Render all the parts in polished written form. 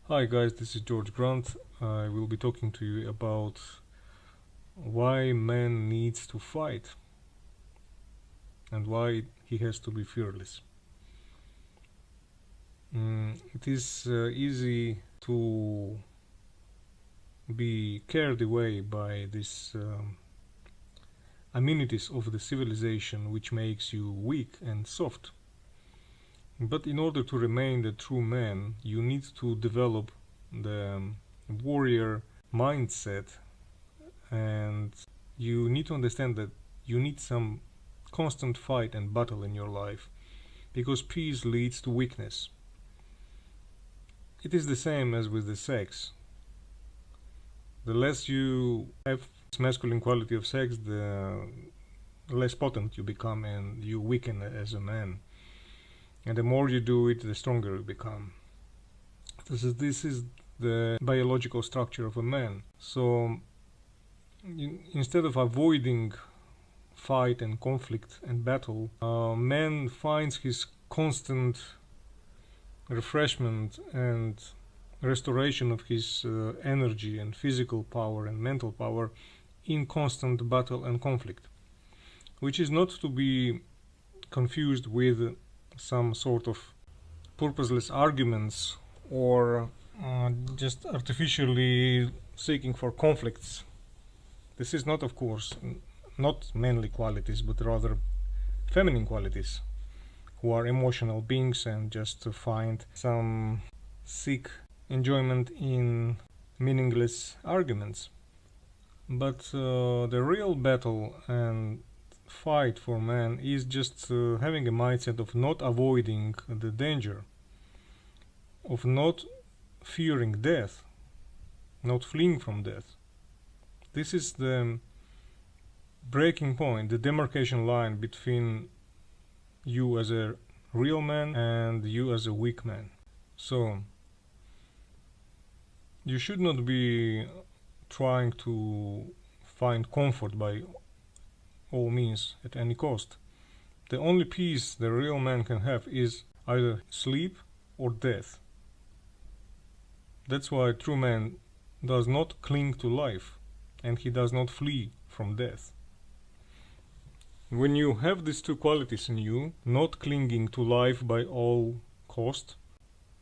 Hi guys, this is George Grant. I will be talking to you about why man needs to fight and why he has to be fearless. It is easy to be carried away by these amenities of the civilization which makes you weak and soft. But in order to remain the true man, you need to develop the warrior mindset, and you need to understand that you need some constant fight and battle in your life, because peace leads to weakness. It is the same as with the sex. The less you have this masculine quality of sex, the less potent you become and you weaken as a man. And the more you do it, the stronger you become. This is the biological structure of a man. So instead of avoiding fight and conflict and battle, man finds his constant refreshment and restoration of his energy and physical power and mental power in constant battle and conflict, which is not to be confused with some sort of purposeless arguments or just artificially seeking for conflicts. This is not, of course, not manly qualities, but rather feminine qualities, who are emotional beings and just find some seek enjoyment in meaningless arguments. But the real battle and fight for man is just having a mindset of not avoiding the danger, of not fearing death, not fleeing from death. This is the breaking point, the demarcation line between you as a real man and you as a weak man. So you should not be trying to find comfort by all means at any cost. The only peace the real man can have is either sleep or death. That's why a true man does not cling to life, and he does not flee from death. When you have these two qualities in you, not clinging to life by all cost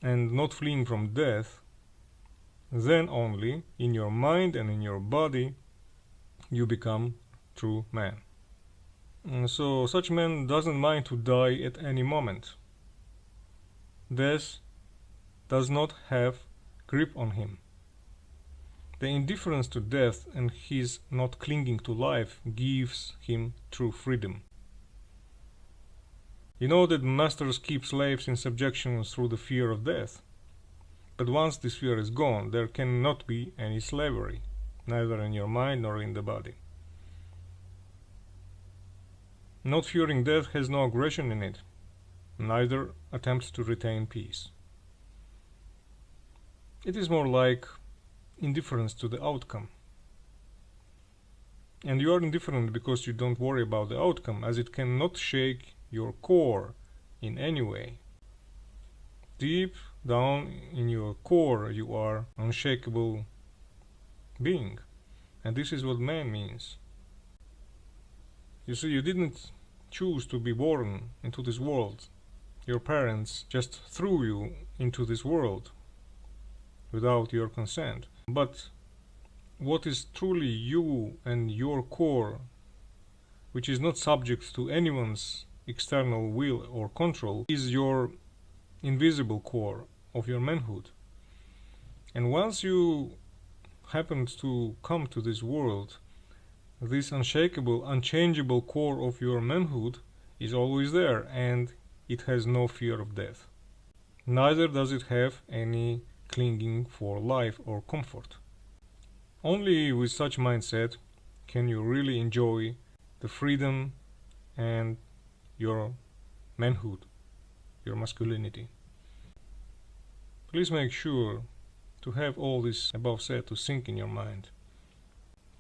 and not fleeing from death, then only in your mind and in your body you become true man. So such man doesn't mind to die at any moment. Death does not have grip on him. The indifference to death and his not clinging to life gives him true freedom. You know that masters keep slaves in subjection through the fear of death. But once this fear is gone, there cannot be any slavery, neither in your mind nor in the body. Not fearing death has no aggression in it, neither attempts to retain peace. It is more like indifference to the outcome. And you are indifferent because you don't worry about the outcome, as it cannot shake your core in any way. Deep down in your core you are an unshakable being, and this is what man means. You see, you didn't choose to be born into this world. Your parents just threw you into this world without your consent. But what is truly you and your core, which is not subject to anyone's external will or control, is your invisible core of your manhood. And once you happened to come to this world, this unshakable, unchangeable core of your manhood is always there, and it has no fear of death. Neither does it have any clinging for life or comfort. Only with such mindset can you really enjoy the freedom and your manhood, your masculinity. Please make sure to have all this above said to sink in your mind.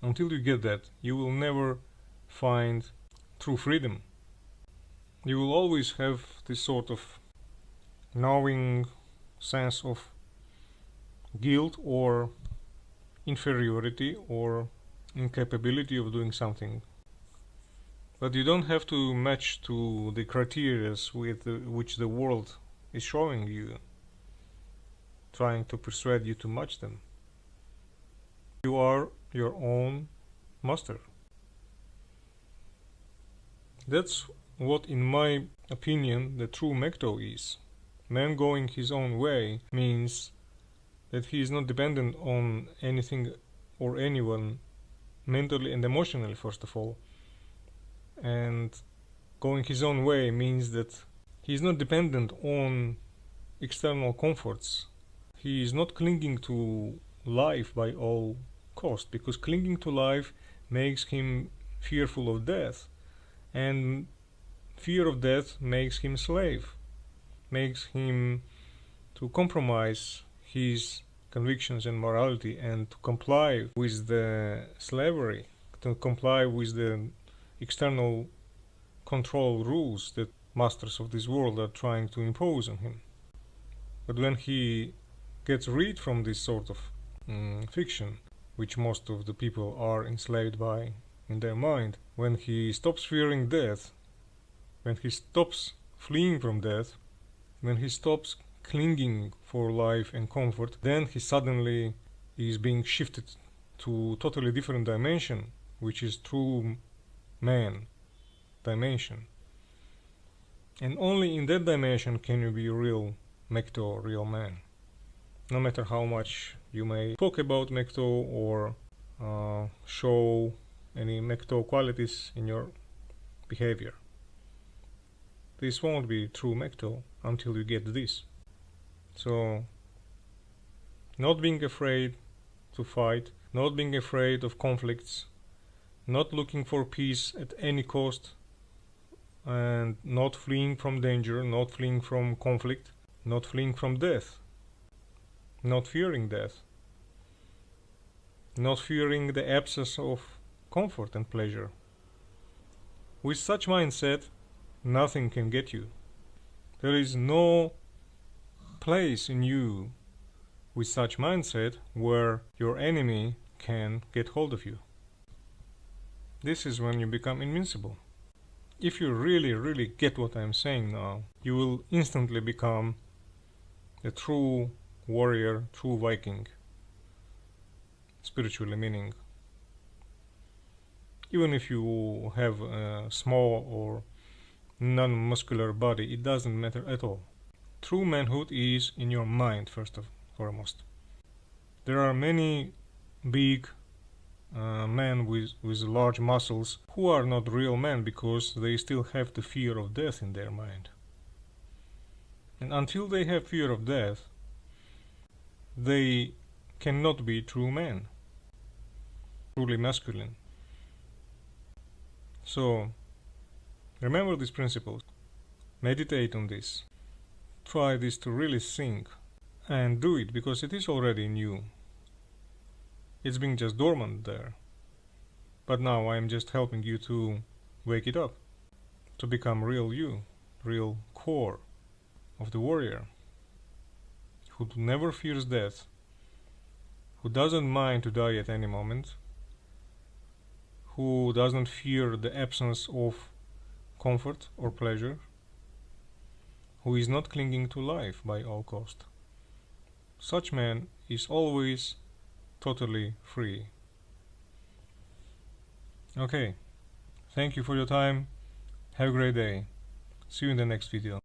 Until you get that, you will never find true freedom. You will always have this sort of gnawing sense of guilt or inferiority or incapability of doing something. But you don't have to match to the criteria with which the world is showing you, trying to persuade you to match them. You are your own master. That's what, in my opinion, the true MGTOW is. Man going his own way means that he is not dependent on anything or anyone mentally and emotionally, first of all. And going his own way means that he is not dependent on external comforts. He is not clinging to life by all cost, because clinging to life makes him fearful of death, and fear of death makes him slave, makes him to compromise his convictions and morality and to comply with the slavery, to comply with the external control rules that masters of this world are trying to impose on him. But when he gets rid from this sort of fiction, which most of the people are enslaved by in their mind, when he stops fearing death, when he stops fleeing from death, when he stops clinging for life and comfort, then he suddenly is being shifted to totally different dimension, which is true man dimension. And only in that dimension can you be real MGTOW, real man. No matter how much you may talk about MGTOW or show any MGTOW qualities in your behavior. This won't be true MGTOW until you get this. So, not being afraid to fight, not being afraid of conflicts, not looking for peace at any cost, and not fleeing from danger, not fleeing from conflict, not fleeing from death, not fearing death, not fearing the absence of comfort and pleasure. With such mindset, nothing can get you. There is no place in you with such mindset where your enemy can get hold of you. This is when you become invincible. If you really get what I'm saying now, you will instantly become a true warrior, true Viking, spiritually meaning. Even if you have a small or non-muscular body, it doesn't matter at all. True manhood is in your mind, first and foremost. There are many big men with large muscles who are not real men because they still have the fear of death in their mind. And until they have fear of death, they cannot be true men, truly masculine. So, remember these principles. Meditate on this. Try this to really sink and do it, because it is already in you. It's been just dormant there. But now I'm just helping you to wake it up, to become real you, real core of the warrior, who never fears death, who doesn't mind to die at any moment, who doesn't fear the absence of comfort or pleasure, who is not clinging to life by all cost. Such man is always totally free. Okay, thank you for your time. Have a great day. See you in the next video.